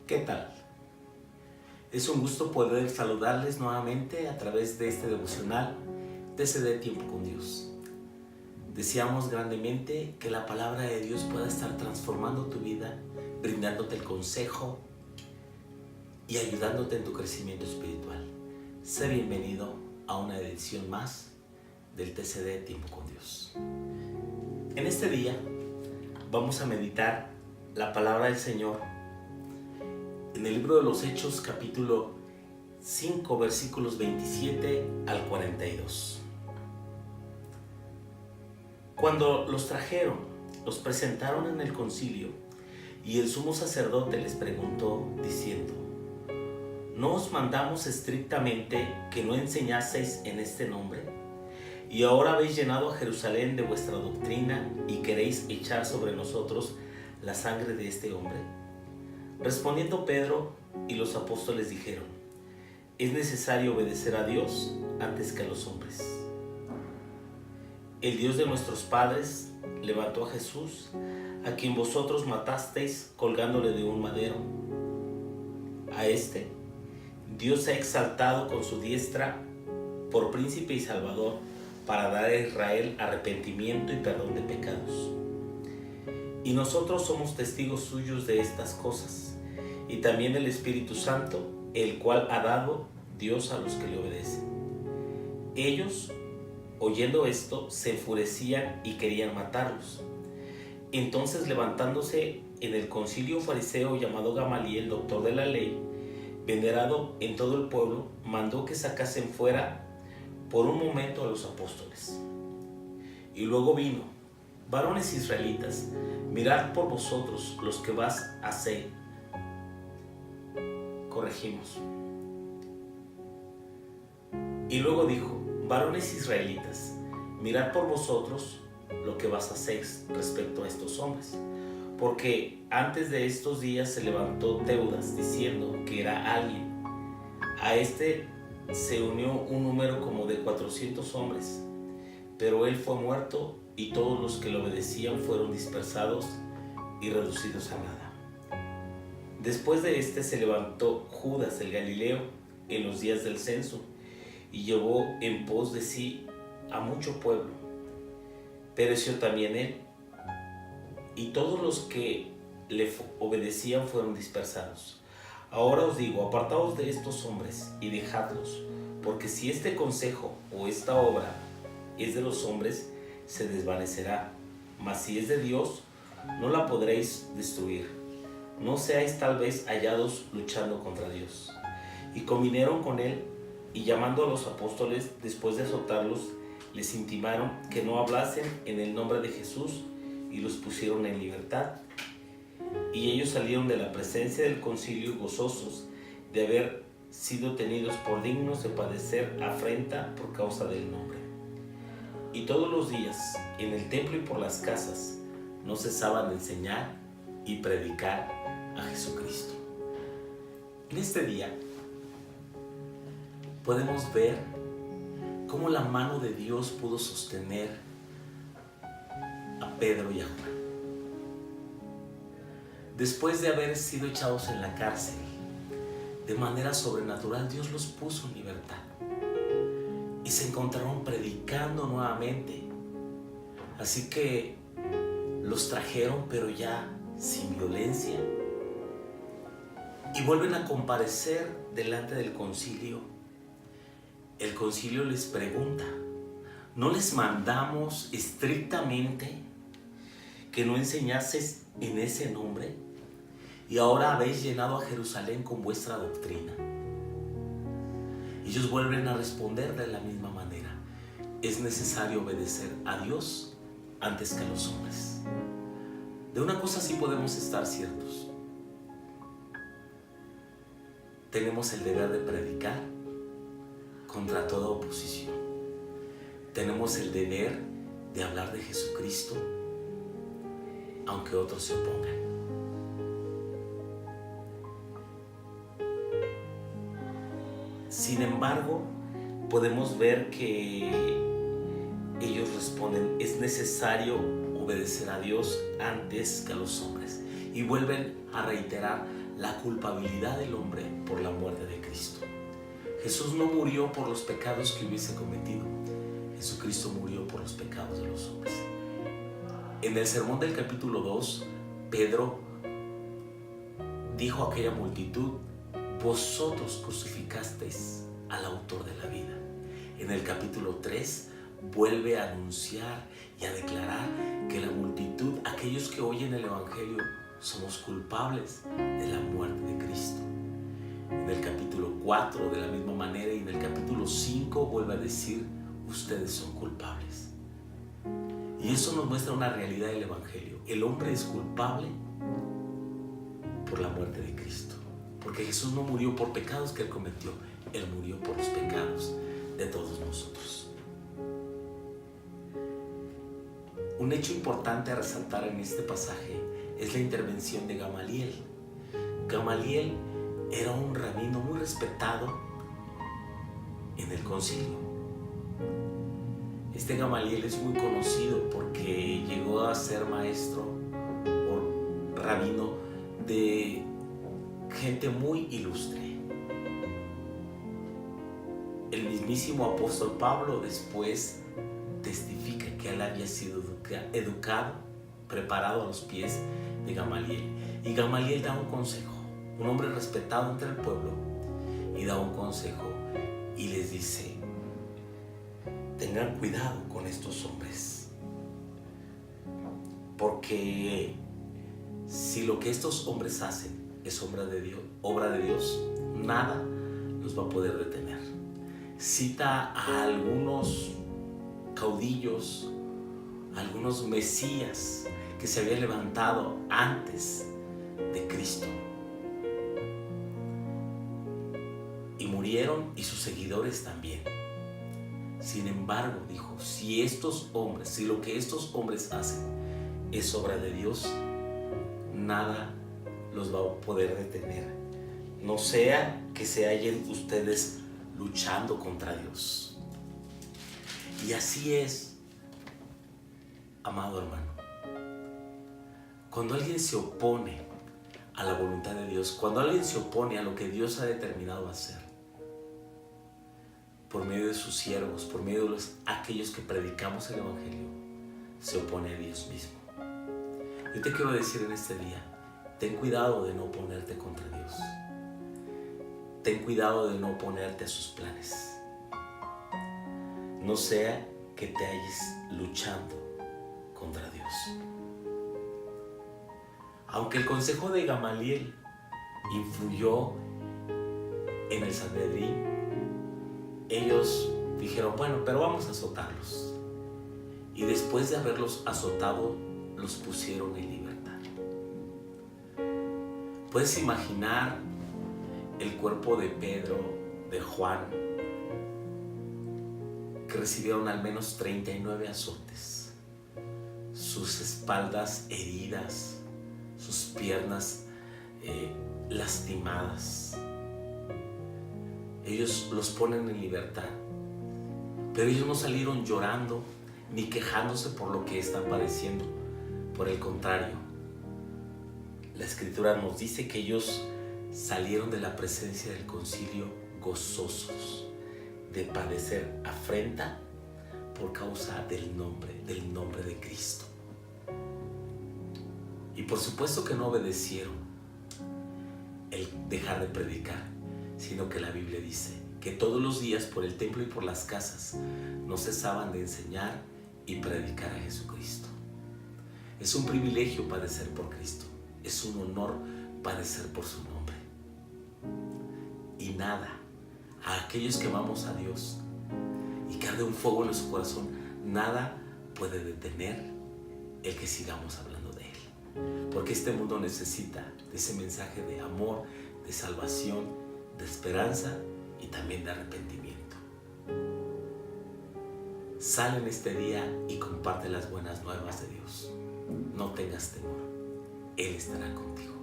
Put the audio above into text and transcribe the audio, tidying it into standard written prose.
¿Qué tal? Es un gusto poder saludarles nuevamente a través de este devocional TCD Tiempo con Dios. Deseamos grandemente que la palabra de Dios pueda estar transformando tu vida, brindándote el consejo y ayudándote en tu crecimiento espiritual. Sé bienvenido a una edición más del TCD Tiempo con Dios. En este día vamos a meditar la palabra del Señor en el libro de los Hechos, capítulo 5, versículos 27 al 42. Cuando los trajeron, los presentaron en el concilio, y el sumo sacerdote les preguntó, diciendo: ¿No os mandamos estrictamente que no enseñaseis en este nombre? Y ahora habéis llenado a Jerusalén de vuestra doctrina y queréis echar sobre nosotros la sangre de este hombre. Respondiendo Pedro y los apóstoles dijeron: es necesario obedecer a Dios antes que a los hombres. El Dios de nuestros padres levantó a Jesús, a quien vosotros matasteis colgándole de un madero. A este Dios ha exaltado con su diestra por príncipe y salvador, para dar a Israel arrepentimiento y perdón de pecados. Y nosotros somos testigos suyos de estas cosas, y también el Espíritu Santo, el cual ha dado Dios a los que le obedecen. Ellos, oyendo esto, se enfurecían y querían matarlos. Entonces, levantándose en el concilio fariseo llamado Gamaliel, doctor de la ley, venerado en todo el pueblo, mandó que sacasen fuera por un momento a los apóstoles. Y luego vino: varones israelitas, mirad por vosotros los que vas a hacer. Corregimos. Y luego dijo: varones israelitas, mirad por vosotros lo que vas a hacer respecto a estos hombres. Porque antes de estos días se levantó Teudas, diciendo que era alguien. A este se unió un número como de 400 hombres, pero él fue muerto y todos los que le obedecían fueron dispersados y reducidos a nada. Después de este se levantó Judas el Galileo en los días del censo y llevó en pos de sí a mucho pueblo. Pereció también él, y todos los que le obedecían fueron dispersados. Ahora os digo, apartaos de estos hombres y dejadlos, porque si este consejo o esta obra es de los hombres, se desvanecerá, mas si es de Dios, no la podréis destruir. No seáis tal vez hallados luchando contra Dios. Y convinieron con él, y llamando a los apóstoles, después de azotarlos, les intimaron que no hablasen en el nombre de Jesús, y los pusieron en libertad. Y ellos salieron de la presencia del concilio gozosos de haber sido tenidos por dignos de padecer afrenta por causa del nombre. Y todos los días, en el templo y por las casas, no cesaban de enseñar y predicar a Jesucristo. En este día podemos ver cómo la mano de Dios pudo sostener a Pedro y a Juan. Después de haber sido echados en la cárcel, de manera sobrenatural Dios los puso en libertad y se encontraron predicando nuevamente. Así que los trajeron, pero ya sin violencia, y vuelven a comparecer delante del concilio. El concilio les pregunta: ¿no les mandamos estrictamente que no enseñases en ese nombre? Y ahora habéis llenado a Jerusalén con vuestra doctrina. Ellos vuelven a responder de la misma manera: es necesario obedecer a Dios antes que a los hombres. De una cosa sí podemos estar ciertos: tenemos el deber de predicar contra toda oposición. Tenemos el deber de hablar de Jesucristo aunque otros se opongan. Sin embargo, podemos ver que ellos responden: es necesario obedecer a Dios antes que a los hombres. Y vuelven a reiterar la culpabilidad del hombre por la muerte de Cristo. Jesús no murió por los pecados que hubiese cometido. Jesucristo murió por los pecados de los hombres. En el sermón del capítulo 2, Pedro dijo a aquella multitud: vosotros crucificasteis al autor de la vida. En el capítulo 3 vuelve a anunciar y a declarar que la multitud, aquellos que oyen el Evangelio, somos culpables de la muerte de Cristo. En el capítulo 4 de la misma manera, y en el capítulo 5 vuelve a decir: ustedes son culpables. Y eso nos muestra una realidad del Evangelio. El hombre es culpable por la muerte de Cristo, porque Jesús no murió por pecados que él cometió, él murió por los pecados de todos nosotros. Un hecho importante a resaltar en este pasaje es la intervención de Gamaliel. Gamaliel era un rabino muy respetado en el concilio. Este Gamaliel es muy conocido porque llegó a ser maestro o rabino de gente muy ilustre. El mismísimo apóstol Pablo después testifica que él había sido educado, preparado a los pies de Gamaliel. Y Gamaliel da un consejo, un hombre respetado entre el pueblo, y da un consejo y les dice: tengan cuidado con estos hombres, porque si lo que estos hombres hacen es obra de Dios, nada los va a poder detener. Cita a algunos caudillos, algunos mesías que se habían levantado antes de Cristo y murieron, y sus seguidores también. Sin embargo, dijo, si lo que estos hombres hacen es obra de Dios, nada los va a poder detener. No sea que se hallen ustedes luchando contra Dios. Y así es, amado hermano. Cuando alguien se opone a la voluntad de Dios, cuando alguien se opone a lo que Dios ha determinado hacer, por medio de sus siervos, por medio de aquellos que predicamos el Evangelio, se opone a Dios mismo. Yo te quiero decir en este día, ten cuidado de no oponerte contra Dios. Ten cuidado de no oponerte a sus planes. No sea que te halles luchando contra Dios. Aunque el consejo de Gamaliel influyó en el Sanedrín, ellos dijeron, bueno, pero vamos a azotarlos. Y después de haberlos azotado, los pusieron en libertad. ¿Puedes imaginar el cuerpo de Pedro, de Juan, que recibieron al menos 39 azotes? Sus espaldas heridas, sus piernas lastimadas. Ellos los ponen en libertad, pero ellos no salieron llorando ni quejándose por lo que están padeciendo. Por el contrario, la Escritura nos dice que ellos salieron de la presencia del concilio gozosos de padecer afrenta por causa del nombre de Cristo. Y por supuesto que no obedecieron el dejar de predicar, sino que la Biblia dice que todos los días por el templo y por las casas no cesaban de enseñar y predicar a Jesucristo. Es un privilegio padecer por Cristo, es un honor padecer por su nombre. Y nada, a aquellos que amamos a Dios y que arde un fuego en nuestro corazón, nada puede detener el que sigamos hablando de Él. Porque este mundo necesita de ese mensaje de amor, de salvación, de esperanza y también de arrepentimiento. Sal en este día y comparte las buenas nuevas de Dios. No tengas temor, Él estará contigo.